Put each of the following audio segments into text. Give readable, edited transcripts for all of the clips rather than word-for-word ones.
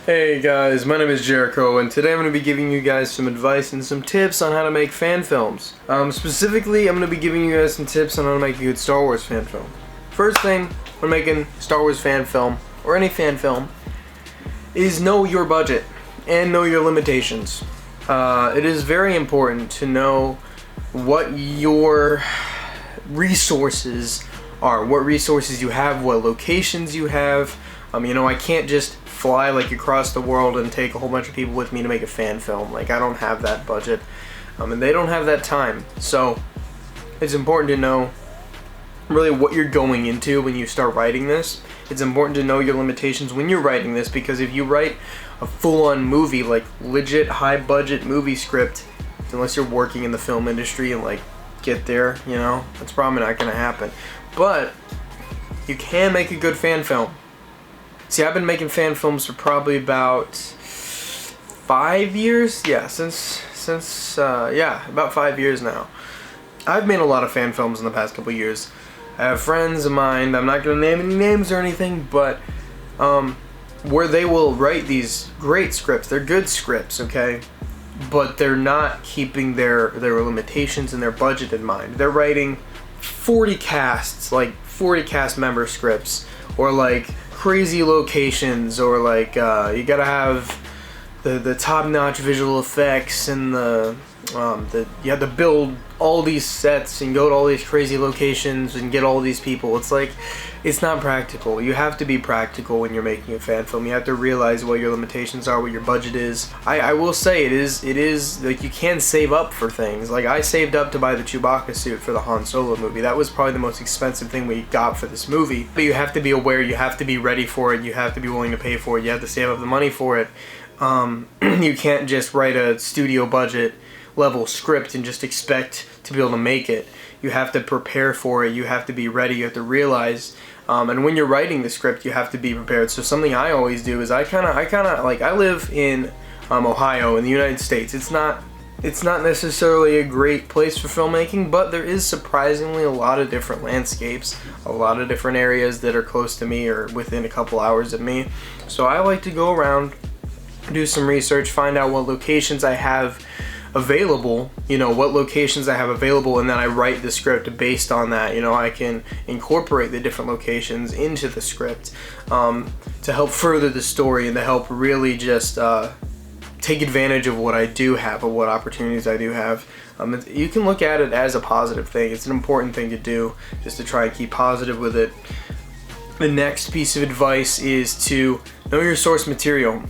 Hey guys, my name is Jericho, and today I'm going to be giving you guys some advice and some tips on how to make fan films. Specifically, I'm going to be giving you guys some tips on how to make a good Star Wars fan film. First thing when making Star Wars fan film, or any fan film, is know your budget and know your limitations. It is very important to know what your resources are, what resources you have, what locations you have. I can't just fly like across the world and take a whole bunch of people with me to make a fan film. Like, I don't have that budget, and they don't have that time. So it's important to know really what you're going into when you start writing this. It's important to know your limitations when you're writing this, because if you write a full-on movie, like legit high-budget movie script, unless you're working in the film industry and like get there, that's probably not going to happen. But you can make a good fan film. See, I've been making fan films for probably about 5 years. Yeah, about 5 years now. I've made a lot of fan films in the past couple years. I have friends of mine, I'm not going to name any names or anything, but where they will write these great scripts. They're good scripts, okay? But they're not keeping their limitations and their budget in mind. They're writing 40 casts, like 40 cast member scripts, or like crazy locations, or like you gotta have the top-notch visual effects, and you have to build all these sets and go to all these crazy locations and get all these people. It's like, it's not practical. You have to be practical when you're making a fan film. You have to realize what your limitations are, what your budget is. I will say it is like, you can save up for things. Like, I saved up to buy the Chewbacca suit for the Han Solo movie. That was probably the most expensive thing we got for this movie. But you have to be aware, you have to be ready for it, you have to be willing to pay for it, you have to save up the money for it. You can't just write a studio budget level script and just expect to be able to make it. You have to prepare for it, you have to be ready, you have to realize, and when you're writing the script, you have to be prepared. So something I always do is I live in Ohio in the United States. It's not necessarily a great place for filmmaking, but there is surprisingly a lot of different landscapes, a lot of different areas that are close to me or within a couple hours of me. So I like to go around, do some research, find out what locations I have available, and then I write the script based on that. I can incorporate the different locations into the script to help further the story and to help really just take advantage of what I do have, or what opportunities I do have. You can look at it as a positive thing. It's an important thing to do, just to try and keep positive with it. The next piece of advice is to know your source material.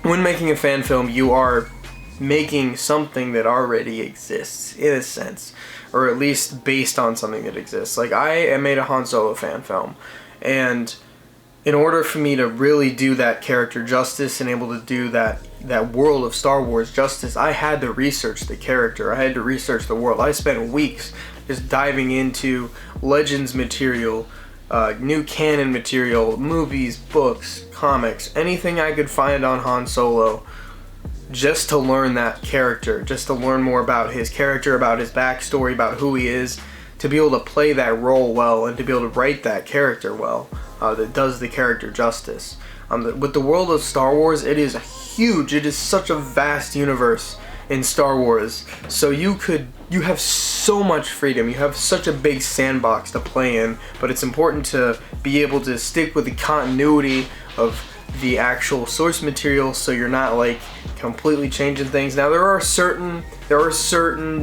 When making a fan film, you are making something that already exists, in a sense, or at least based on something that exists. Like, I made a Han Solo fan film, and in order for me to really do that character justice and able to do that world of Star Wars justice, I had to research the character, I had to research the world. I spent weeks just diving into Legends material, new canon material, movies, books, comics, anything I could find on Han Solo, just to learn that character, just to learn more about his character, about his backstory, about who he is, to be able to play that role well and to be able to write that character well, that does the character justice. With the world of Star Wars, it is huge. It is such a vast universe in Star Wars. So you have so much freedom. You have such a big sandbox to play in, but it's important to be able to stick with the continuity of the actual source material, so you're not like completely changing things. Now, there are certain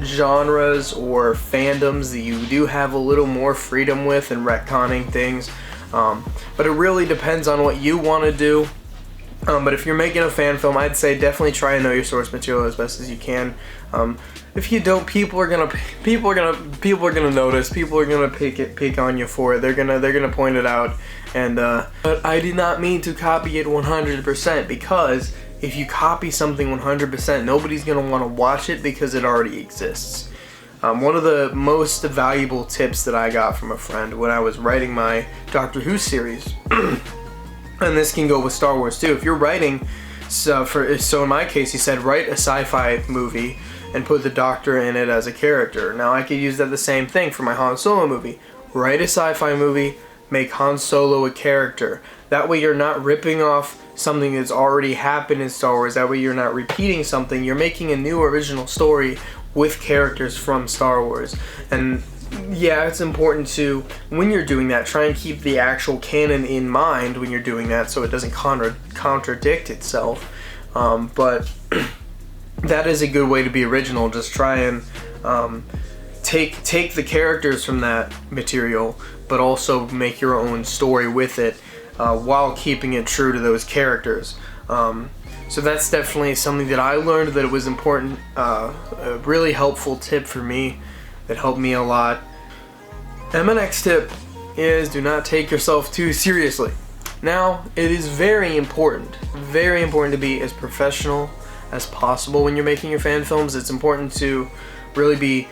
genres or fandoms that you do have a little more freedom with and retconning things, but it really depends on what you want to do. But if you're making a fan film, I'd say definitely try and know your source material as best as you can. If you don't, people are gonna notice. People are gonna pick on you for it. They're gonna point it out. And but I did not mean to copy it 100%, because if you copy something 100%, nobody's gonna want to watch it because it already exists. One of the most valuable tips that I got from a friend when I was writing my Doctor Who series, and this can go with Star Wars too. If you're writing, so in my case, he said write a sci-fi movie and put the Doctor in it as a character. Now I could use that the same thing for my Han Solo movie. Write a sci-fi movie, make Han Solo a character. That way you're not ripping off something that's already happened in Star Wars. That way you're not repeating something. You're making a new original story with characters from Star Wars. And yeah, it's important to, when you're doing that, try and keep the actual canon in mind when you're doing that so it doesn't contradict itself. But that is a good way to be original. Just try and take the characters from that material, but also make your own story with it while keeping it true to those characters. So that's definitely something that I learned that it was important, a really helpful tip for me that helped me a lot. And my next tip is do not take yourself too seriously. Now, it is very important to be as professional as possible when you're making your fan films. It's important to really be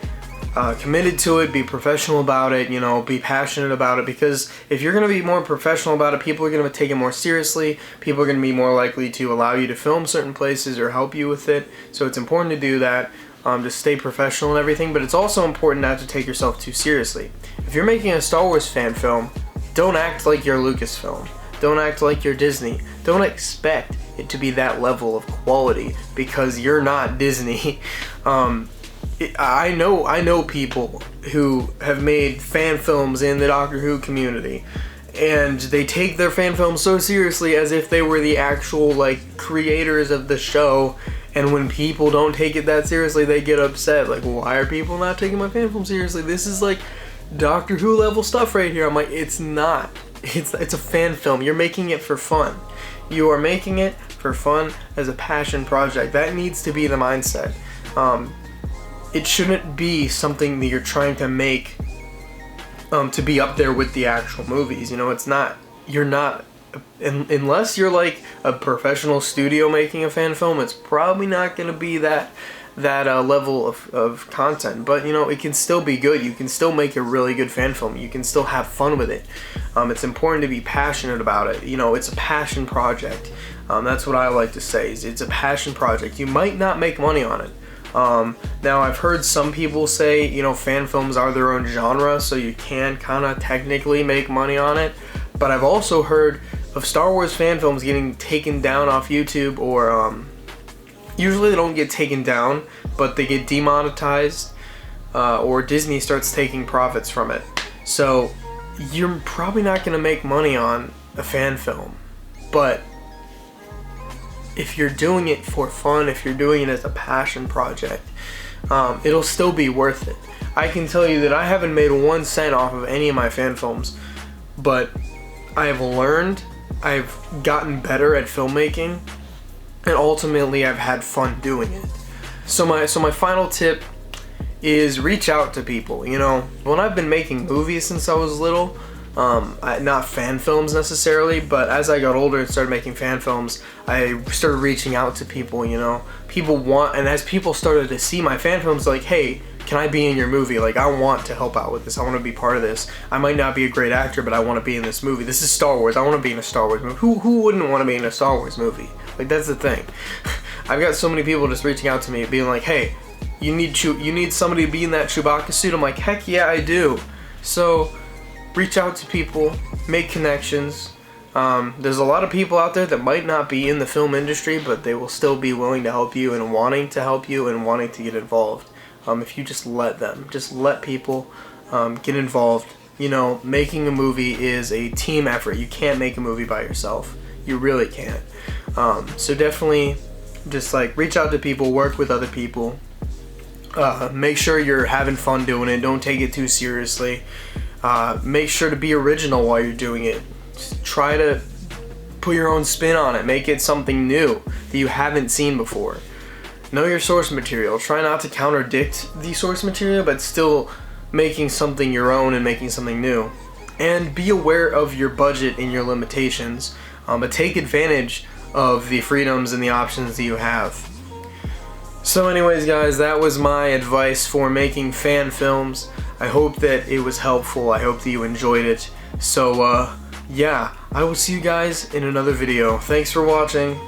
committed to it, be professional about it, you know, be passionate about it, because if you're going to be more professional about it, people are going to take it more seriously. People are going to be more likely to allow you to film certain places or help you with it. So it's important to do that, to stay professional and everything, but it's also important not to take yourself too seriously. If you're making a Star Wars fan film, don't act like you're Lucasfilm. Don't act like you're Disney. Don't expect it to be that level of quality, because you're not Disney. I know people who have made fan films in the Doctor Who community, and they take their fan films so seriously as if they were the actual like creators of the show, and when people don't take it that seriously, they get upset. Like, why are people not taking my fan film seriously? This is like Doctor Who level stuff right here. I'm like, it's not. It's a fan film. You're making it for fun. You are making it for fun as a passion project. That needs to be the mindset. It shouldn't be something that you're trying to make to be up there with the actual movies. You know, it's not. You're not. Unless you're like a professional studio making a fan film, it's probably not going to be that level of content. But you know, it can still be good. You can still make a really good fan film. You can still have fun with it. It's important to be passionate about it. You know, it's a passion project. That's what I like to say. Is it's a passion project. You might not make money on it. Now I've heard some people say, you know, fan films are their own genre, so you can kind of technically make money on it. But I've also heard of Star Wars fan films getting taken down off YouTube, or usually they don't get taken down, but they get demonetized, or Disney starts taking profits from it. So you're probably not going to make money on a fan film, but if you're doing it for fun, if you're doing it as a passion project, it'll still be worth it. I can tell you that I haven't made 1 cent off of any of my fan films, but I have learned, I've gotten better at filmmaking, and ultimately I've had fun doing it. So my final tip is reach out to people. You know, when I've been making movies since I was little, not fan films necessarily, but as I got older and started making fan films, I started reaching out to people. You know, and as people started to see my fan films, like, hey, can I be in your movie? Like, I want to help out with this. I want to be part of this. I might not be a great actor, but I want to be in this movie. This is Star Wars. I want to be in a Star Wars movie. Who wouldn't want to be in a Star Wars movie? Like, that's the thing. I've got so many people just reaching out to me, being like, hey, you need somebody to be in that Chewbacca suit. I'm like, heck yeah, I do. So reach out to people, make connections. There's a lot of people out there that might not be in the film industry, but they will still be willing to help you and wanting to help you and wanting to get involved. If you just let people get involved. You know, making a movie is a team effort. You can't make a movie by yourself. You really can't. So definitely just like reach out to people, work with other people. Make sure you're having fun doing it. Don't take it too seriously. Make sure to be original while you're doing it. Just try to put your own spin on it. Make it something new that you haven't seen before. Know your source material. Try not to contradict the source material, but still making something your own and making something new. And be aware of your budget and your limitations, but take advantage of the freedoms and the options that you have. So anyways, guys, that was my advice for making fan films. I hope that it was helpful. I hope that you enjoyed it. So yeah, I will see you guys in another video. Thanks for watching.